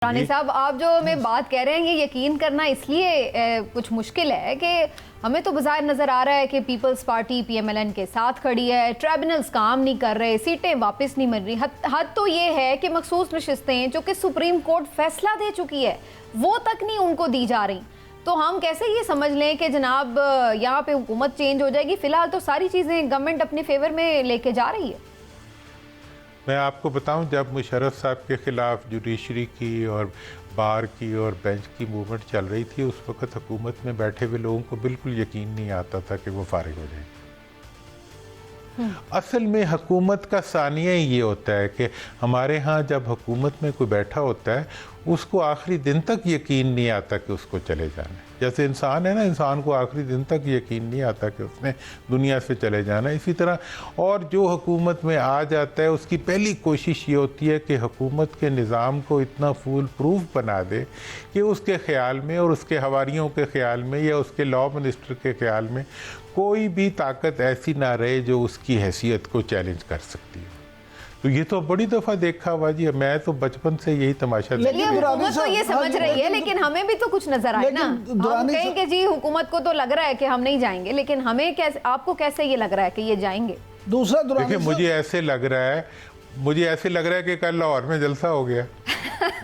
रानी साहब, आप जो हमें बात कह रहे हैं ये यकीन करना इसलिए कुछ मुश्किल है कि हमें तो बाज़ाहिर नज़र आ रहा है कि पीपल्स पार्टी पीएमएलएन के साथ खड़ी है, ट्राइब्यूनल्स काम नहीं कर रहे, सीटें वापस नहीं मिल रही। हद तो ये है कि मखसूस नशिस्तें जो कि सुप्रीम कोर्ट फैसला दे चुकी है वो तक नहीं उनको दी जा रही। तो हम कैसे ये समझ लें कि जनाब यहाँ पे हुकूमत चेंज हो जाएगी? फ़िलहाल तो सारी चीज़ें गवर्नमेंट अपने फेवर में लेके जा रही है। मैं आपको बताऊं, जब मुशर्रफ साहब के ख़िलाफ़ जुडिशरी की और बार की और बेंच की मूवमेंट चल रही थी, उस वक़्त हुकूमत में बैठे हुए लोगों को बिल्कुल यकीन नहीं आता था कि वो फारिग हो जाएंगे। असल में हुकूमत का सानिया ये होता है कि हमारे यहाँ जब हुकूमत में कोई बैठा होता है उसको आखिरी दिन तक यकीन नहीं आता कि उसको चले जाना है। जैसे इंसान है ना, इंसान को आखिरी दिन तक यकीन नहीं आता कि उसने दुनिया से चले जाना। इसी तरह और जो हुकूमत में आ जाता है उसकी पहली कोशिश ये होती है कि हुकूमत के निज़ाम को इतना फूल प्रूफ बना दे कि उसके ख़्याल में और उसके हवारियों के ख़्याल में या उसके लॉ मिनिस्टर के ख़्याल में कोई भी ताकत ऐसी ना रहे जो उसकी हैसियत को चैलेंज कर सकती है। तो ये तो बड़ी दफ़ा देखा हुआ जी, मैं तो बचपन से यही तमाशा तो ये समझ रही है, लेकिन हमें भी तो कुछ नजर आए ना। हम कहेंगे जी हुकूमत को तो लग रहा है कि हम नहीं जाएंगे, लेकिन हमें कैसे, आपको कैसे ये लग रहा है कि ये जाएंगे? दूसरा देखिए, मुझे ऐसे लग रहा है कि कल लाहौर में जलसा हो गया।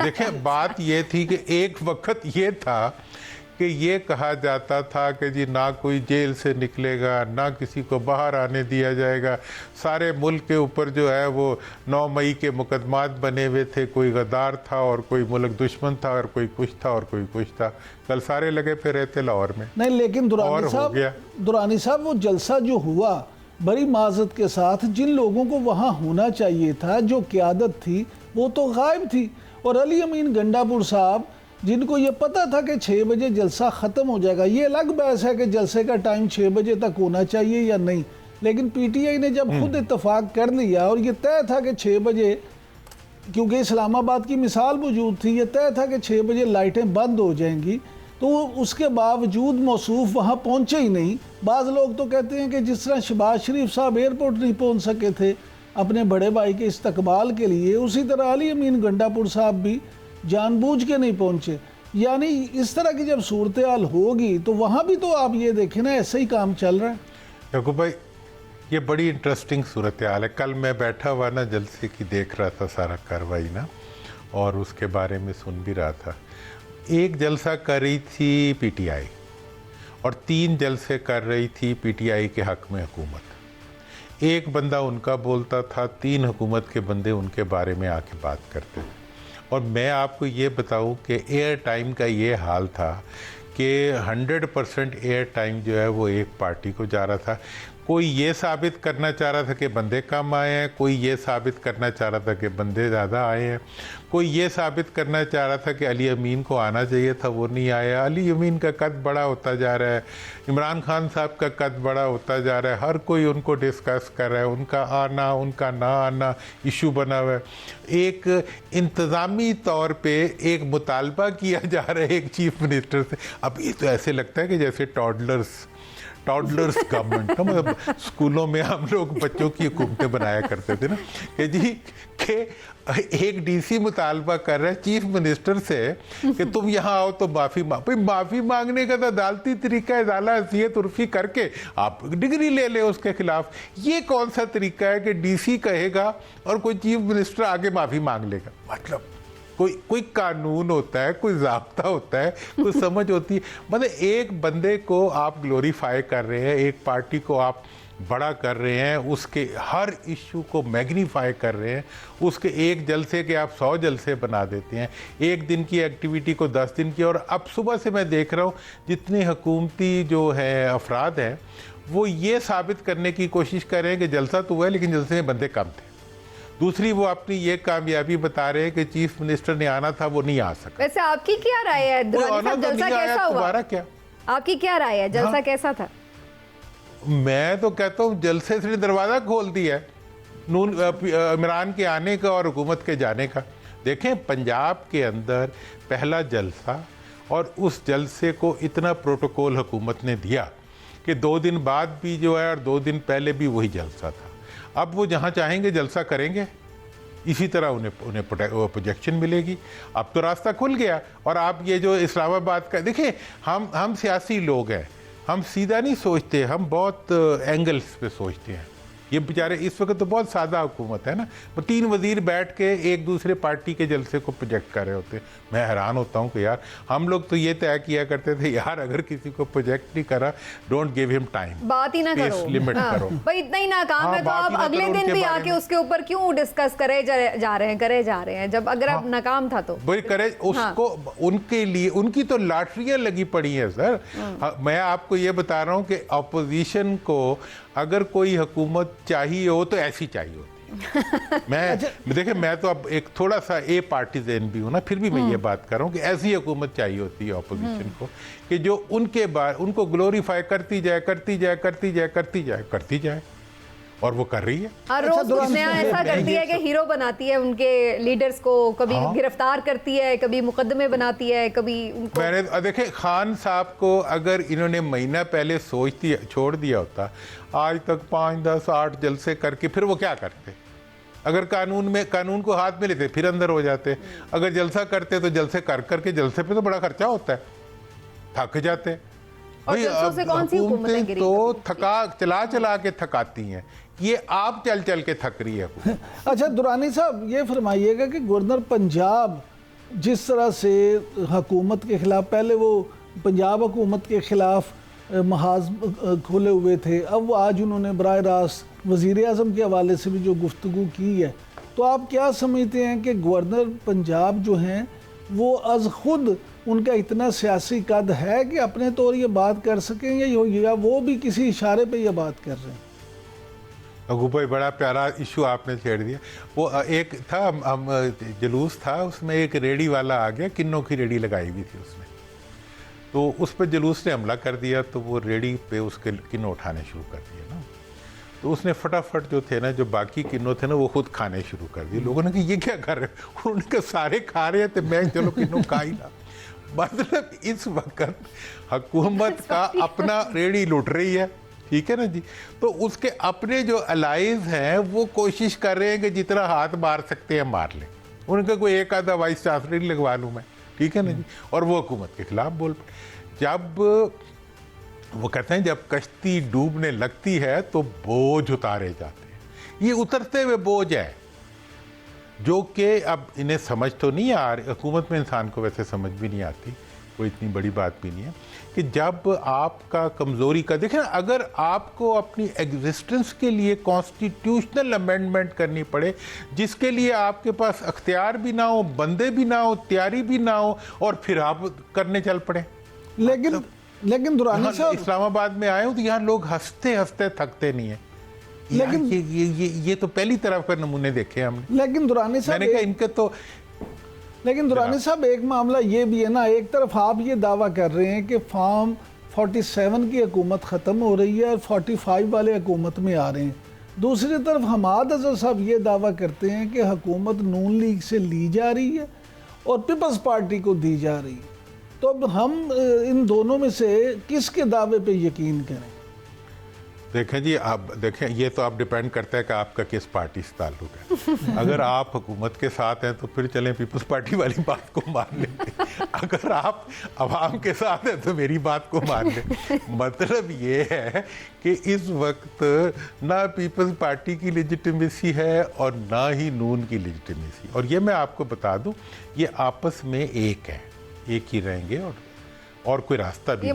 देखिए बात ये थी कि एक वक्त ये था कि ये कहा जाता था कि जी ना कोई जेल से निकलेगा, ना किसी को बाहर आने दिया जाएगा, सारे मुल्क के ऊपर जो है वो 9 मई के मुकदमात बने हुए थे, कोई गद्दार था और कोई मुल्क दुश्मन था और कोई कुछ था और कोई कुछ था। कल सारे लगे फिर रहते लाहौर में। नहीं, लेकिन दुरानी साहब वो जलसा जो हुआ बड़ी माजत के साथ, जिन लोगों को वहाँ होना चाहिए था, जो क़यादत थी वो तो गायब थी। और अली अमीन गंडापुर साहब, जिनको ये पता था कि 6 बजे जलसा ख़त्म हो जाएगा, ये अलग बहस है कि जलसे का टाइम 6 बजे तक होना चाहिए या नहीं, लेकिन पीटीआई ने जब खुद इत्तफाक कर लिया और ये तय था कि 6 बजे, क्योंकि इस्लामाबाद की मिसाल मौजूद थी, ये तय था कि 6 बजे लाइटें बंद हो जाएंगी, तो उसके बावजूद मौसूफ वहाँ पहुँचे ही नहीं। बाज़ लोग तो कहते हैं कि जिस तरह शहबाज शरीफ साहब एयरपोर्ट नहीं पहुँच सके थे अपने बड़े भाई के इस्तकबाल के लिए, उसी तरह अली अमीन गंडापुर साहब भी जानबूझ के नहीं पहुंचे। यानी इस तरह की जब सूरत हाल होगी तो वहाँ भी तो आप ये देखें ना, ऐसे ही काम चल रहा है। याकूब भाई, ये बड़ी इंटरेस्टिंग सूरत हाल है। कल मैं बैठा हुआ ना जलसे की देख रहा था सारा कार्रवाई ना, और उसके बारे में सुन भी रहा था। एक जलसा कर रही थी पीटीआई और 3 जलसे कर रही थी पीटीआई के हक़ में हुकूमत। एक बंदा उनका बोलता था, 3 हुकूमत के बंदे उनके बारे में आके बात करते थे। और मैं आपको ये बताऊं कि एयर टाइम का ये हाल था कि 100% एयर टाइम जो है वो एक पार्टी को जा रहा था। कोई ये साबित करना चाह रहा था कि बंदे कम आए हैं, कोई ये साबित करना चाह रहा था कि बंदे ज़्यादा आए हैं, कोई ये साबित करना चाह रहा था कि अली अमीन को आना चाहिए था वो नहीं आया। अली अमीन का कद बड़ा होता जा रहा है, इमरान खान साहब का कद बड़ा होता जा रहा है, हर कोई उनको डिस्कस कर रहा है, उनका आना उनका ना आना इशू बना हुआ है। एक इंतज़ामी तौर पे एक मुतालबा किया जा रहा है एक चीफ मिनिस्टर से। अब ये तो ऐसे लगता है कि जैसे टॉडलर्स गवर्नमेंट, मतलब स्कूलों में हम लोग बच्चों की हुकूमतें बनाया करते थे ना, कि जी के एक डीसी मुतालबा कर रहा है चीफ मिनिस्टर से कि तुम यहाँ आओ तो माफ़ी मांगने का तो अदालती तरीका है, ज़ाला हसीयत उर्फी करके आप डिग्री ले ले उसके खिलाफ। ये कौन सा तरीका है कि डीसी कहेगा और कोई चीफ मिनिस्टर आगे माफ़ी मांग लेगा? मतलब कोई कानून होता है, कोई ज़ाब्ता होता है, कोई समझ होती है। मतलब एक बंदे को आप ग्लोरीफाई कर रहे हैं, एक पार्टी को आप बड़ा कर रहे हैं, उसके हर इशू को मैग्नीफाई कर रहे हैं, उसके एक जलसे के आप 100 जलसे बना देते हैं, एक दिन की एक्टिविटी को 10 दिन की। और अब सुबह से मैं देख रहा हूँ जितनी हुकूमती जो है अफराद हैं वो ये साबित करने की कोशिश कर रहे हैं कि जलसा तो हुआ है लेकिन जलसे में बंदे कम थे। दूसरी, वो अपनी ये कामयाबी बता रहे हैं कि चीफ मिनिस्टर ने आना था वो नहीं आ सका। वैसे आपकी क्या राय है? जलसा कैसा हुआ? क्या आपकी क्या राय है? जलसा कैसा था? मैं तो कहता हूँ जलसे से दरवाज़ा खोल दिया है इमरान के आने का और हुकूमत के जाने का। देखें, पंजाब के अंदर पहला जलसा और उस जलसे को इतना प्रोटोकॉल हुकूमत ने दिया कि 2 दिन बाद भी जो है और 2 दिन पहले भी वही जलसा था। अब वो जहाँ चाहेंगे जलसा करेंगे। इसी तरह उन्हें प्रोजेक्शन मिलेगी। अब तो रास्ता खुल गया। और आप ये जो इस्लामाबाद का देखिए, हम सियासी लोग हैं, हम सीधा नहीं सोचते, हम बहुत एंगल्स पे सोचते हैं। ये बेचारे इस वक्त तो बहुत सादा हुकूमत है ना, वो 3 वजीर बैठ के एक दूसरे पार्टी के जलसे को प्रोजेक्ट कर रहे होते। मैं हैरान होता हूँ कि यार हम लोग तो ये तय किया करते थे, यार अगर किसी को प्रोजेक्ट नहीं करा, डोंट गिव हिम टाइम, बात ही ना करो, लिमिट करो भाई इतना ही नाकाम है तो बात आप ही ना अगले करो दिन उनके भी बारे आके में। उसके ऊपर क्यों डिस्कस करे जा रहे हैं जब अगर अब नाकाम था तो भाई करे उसको। उनके लिए उनकी तो लॉटरियां लगी पड़ी हैं सर। मैं आपको ये बता रहा हूँ कि अपोजिशन को अगर कोई हुकूमत चाहिए हो तो ऐसी चाहिए होती है। देखिए मैं तो अब एक थोड़ा सा ए पार्टीजन भी हूँ ना, फिर भी मैं ये बात कर रहा हूँ कि ऐसी हुकूमत चाहिए होती है अपोजिशन को कि जो उनके बाद उनको ग्लोरीफाई करती जाए और वो कर रही है। हर रोज कुछ नया ऐसा करती है कि हीरो बनाती है उनके लीडर्स को, कभी गिरफ्तार करती है, कभी मुकदमे बनाती है, कभी उनको। मैंने देखे खान साहब को अगर इन्होंने महीना पहले छोड़ दिया होता, आज तक 5, 10, 8 जलसे करके फिर वो क्या करते? अगर कानून को हाथ में लेते फिर अंदर हो जाते। अगर जलसा करते तो जलसे करके जलसे पे तो बड़ा खर्चा होता है, थक जाते। और जलसों से कौन सी हुकूमतें गिरी? तो चला के थकाती हैं, ये आप चल के थक रही है। अच्छा दुरानी साहब ये फरमाइएगा कि गवर्नर पंजाब जिस तरह से हुकूमत के खिलाफ, पहले वो पंजाब हुकूमत के खिलाफ महाज खोले हुए थे, अब वो आज उन्होंने बराह रास्त वज़ीर आज़म के हवाले से भी जो गुफ्तगू की है, तो आप क्या समझते हैं कि गवर्नर पंजाब जो हैं वो अज़ खुद उनका इतना सियासी कद है कि अपने तौर ये बात कर सकें, या वो भी किसी इशारे पे ये बात कर रहे हैं? अगू भाई बड़ा प्यारा इशू आपने छेड़ दिया। वो एक था जुलूस था, उसमें एक रेडी वाला आ गया, किन्नों की रेडी लगाई हुई थी उसने, तो उस पर जुलूस ने हमला कर दिया, तो वो रेडी पे उसके किन्नों उठाने शुरू कर दिए ना। तो उसने फटाफट जो थे ना, जो बाकी किन्नों थे ना, वो खुद खाने शुरू कर दिए। लोगों ने कहा ये क्या कर रहे हैं? उन्होंने कहा सारे खा रहे हैं तो मैं चलो किन्नों खा ही ना। मतलब इस वक्त हुकूमत का अपना रेडी लुट रही है, ठीक है ना जी। तो उसके अपने जो अलाइज हैं वो कोशिश कर रहे हैं कि जितना हाथ मार सकते हैं मार लें। उनका कोई एक आधा वाइस चांसलर लगवा लूँ मैं, ठीक है ना जी। और वो हुकूमत के खिलाफ बोल पड़े। जब वो कहते हैं जब कश्ती डूबने लगती है तो बोझ उतारे जाते हैं, ये उतरते हुए बोझ है जो कि अब इन्हें समझ तो नहीं आ रही। हुकूमत में इंसान को वैसे समझ भी नहीं आती, कोई इतनी बड़ी बात भी नहीं है कि जब आपका कमज़ोरी का देखें, अगर आपको अपनी एग्जिस्टेंस के लिए कॉन्स्टिट्यूशनल अमेंडमेंट करनी पड़े, जिसके लिए आपके पास अख्तियार भी ना हो, बंदे भी ना हो, तैयारी भी ना हो, और फिर आप करने चल पड़े। लेकिन दुरानी साहब इस्लामाबाद में आए हो तो यहाँ लोग हंसते हंसते थकते नहीं है। लेकिन ये तो पहली तरफ के नमूने देखे हमने। लेकिन दुरानी साहब मैंने कहा इनके तो, लेकिन दुरानी साहब एक मामला ये भी है ना, एक तरफ आप ये दावा कर रहे हैं कि फॉर्म 47 की हुकूमत ख़त्म हो रही है और 45 वाले हुकूमत में आ रहे हैं, दूसरी तरफ हमाद अजहर साहब ये दावा करते हैं कि हुकूमत नून लीग से ली जा रही है और पीपल्स पार्टी को दी जा रही है। तो अब हम इन दोनों में से किसके दावे पे यकीन करें? देखें जी, आप देखें, ये तो आप डिपेंड करता है कि आपका किस पार्टी से ताल्लुक है। अगर आप हुकूमत के साथ हैं तो फिर चलें पीपल्स पार्टी वाली बात को मान लें, अगर आप अवाम के साथ हैं तो मेरी बात को मान लें। मतलब ये है कि इस वक्त ना पीपल्स पार्टी की लेजिटिमेसी है और ना ही नून की लेजिटिमेसी। और ये मैं आपको बता दूं, ये आपस में एक है, एक ही रहेंगे और कोई रास्ता भी